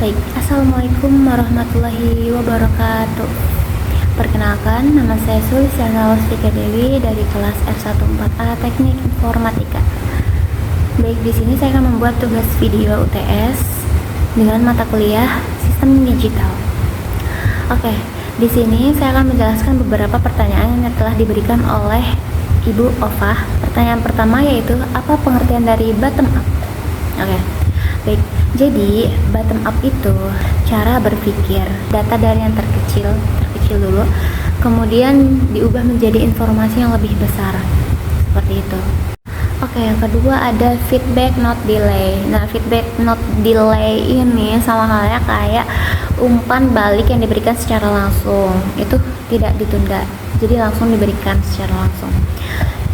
Baik, Assalamualaikum warahmatullahi wabarakatuh. Perkenalkan, nama saya Sulistiana Lustika Dewi dari kelas R14A Teknik Informatika. Baik, di sini saya akan membuat tugas video UTS dengan mata kuliah Sistem Digital. Oke, di sini saya akan menjelaskan beberapa pertanyaan yang telah diberikan oleh Ibu Ofah. Pertanyaan pertama yaitu, apa pengertian dari bottom up? Oke, baik. Jadi bottom up itu cara berpikir, data dari yang terkecil dulu, kemudian diubah menjadi informasi yang lebih besar, seperti itu. Oke, yang kedua ada feedback not delay. Nah, feedback not delay ini sama halnya kayak umpan balik yang diberikan secara langsung, itu tidak ditunda, jadi langsung diberikan secara langsung.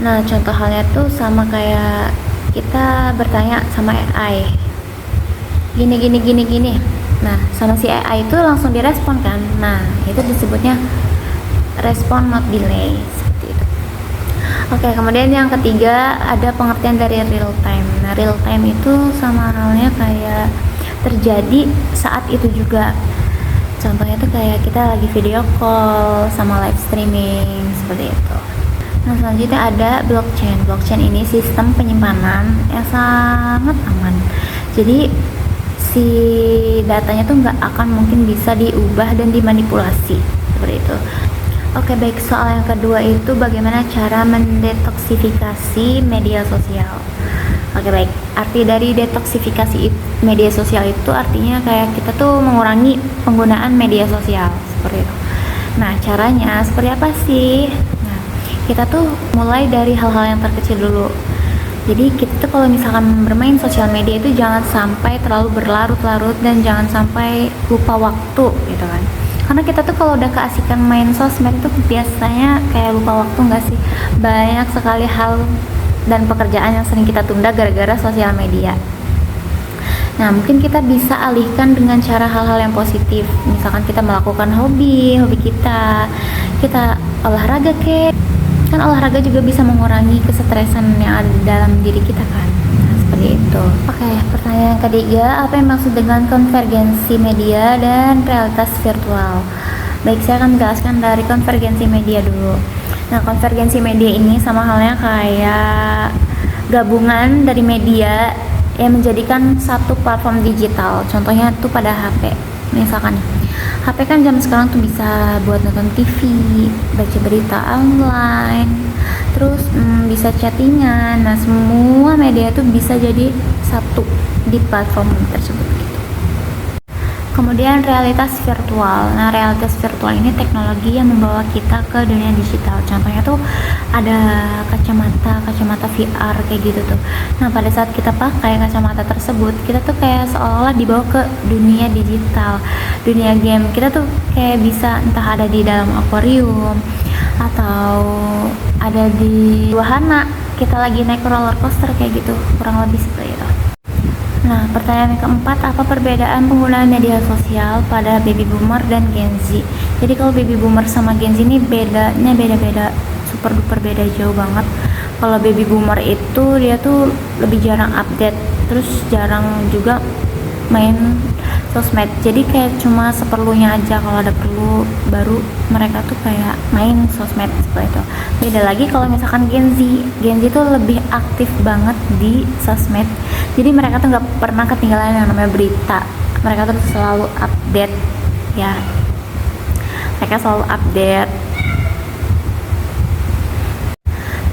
Nah, contoh halnya tuh sama kayak kita bertanya sama AI, gini. Nah, sama si AI itu langsung direspon kan. Nah, itu disebutnya respon not delay, seperti itu. Oke, kemudian yang ketiga ada pengertian dari real time. Nah, real time itu sama halnya kayak terjadi saat itu juga. Contohnya tuh kayak kita lagi video call sama live streaming, seperti itu. Nah, selanjutnya ada blockchain. Blockchain ini sistem penyimpanan yang sangat aman. Jadi si datanya tuh nggak akan mungkin bisa diubah dan dimanipulasi, seperti itu. Oke, baik, soal yang kedua itu bagaimana cara mendetoksifikasi media sosial. Oke, baik, arti dari detoksifikasi media sosial itu artinya kayak kita tuh mengurangi penggunaan media sosial, seperti itu. Nah, caranya seperti apa sih? Nah, kita tuh mulai dari hal-hal yang terkecil dulu. Jadi kita tuh kalau misalkan bermain sosial media itu jangan sampai terlalu berlarut-larut dan jangan sampai lupa waktu gitu kan. Karena kita tuh kalau udah keasikan main sosmed itu biasanya kayak lupa waktu nggak sih? Banyak sekali hal dan pekerjaan yang sering kita tunda gara-gara sosial media. Nah, mungkin kita bisa alihkan dengan cara hal-hal yang positif. Misalkan kita melakukan hobi kita olahraga kan olahraga juga bisa mengurangi kesetresan yang ada di dalam diri kita kan. Nah, seperti itu. Oke, pertanyaan ketiga, apa yang maksud dengan konvergensi media dan realitas virtual? Baik, saya akan menjelaskan dari konvergensi media dulu. Nah, konvergensi media ini sama halnya kayak gabungan dari media yang menjadikan satu platform digital. Contohnya tuh pada HP. Misalkan HP kan zaman sekarang tuh bisa buat nonton TV, baca berita online, terus bisa chattingan. Nah, semua media tuh bisa jadi satu di platform tersebut gitu. Kemudian realitas virtual. Nah, realitas virtual ini teknologi yang membawa kita ke dunia digital. Contohnya tuh ada kacamata VR kayak gitu tuh. Nah, pada saat kita pakai kacamata tersebut, kita tuh kayak seolah-olah dibawa ke dunia digital, dunia game. Kita tuh kayak bisa entah ada di dalam akuarium atau ada di wahana, kita lagi naik roller coaster kayak gitu, kurang lebih seperti itu. Nah, pertanyaan yang keempat, apa perbedaan penggunaan media sosial pada baby boomer dan Gen Z? Jadi kalau baby boomer sama Gen Z ini bedanya beda-beda, super duper beda jauh banget. Kalau baby boomer itu dia tuh lebih jarang update, terus jarang juga main sosmed. Jadi kayak cuma seperlunya aja, kalau ada perlu baru mereka tuh kayak main sosmed, seperti itu. Beda lagi kalau misalkan Gen Z tuh lebih aktif banget di sosmed. Jadi mereka tuh nggak pernah ketinggalan yang namanya berita. Mereka tuh selalu update ya. Mereka selalu update.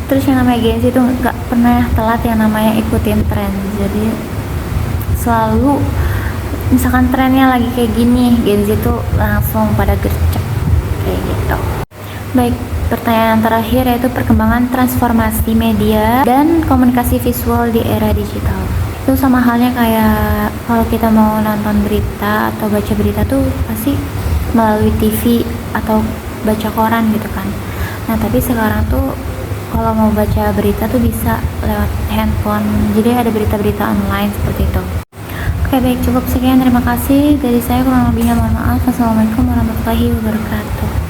Terus yang namanya Gen Z tuh nggak pernah telat yang namanya ikutin tren. Jadi selalu misalkan trennya lagi kayak gini, Gen Z tuh langsung pada gercep kayak gitu. Baik, pertanyaan terakhir yaitu perkembangan transformasi media dan komunikasi visual di era digital. Itu sama halnya kayak kalau kita mau nonton berita atau baca berita tuh pasti melalui TV atau baca koran gitu kan. Nah, tapi sekarang tuh kalau mau baca berita tuh bisa lewat handphone. Jadi ada berita-berita online seperti itu. Oke, baik, cukup sekian, terima kasih dari saya, kurang lebihnya mohon maaf. Wassalamualaikum warahmatullahi wabarakatuh.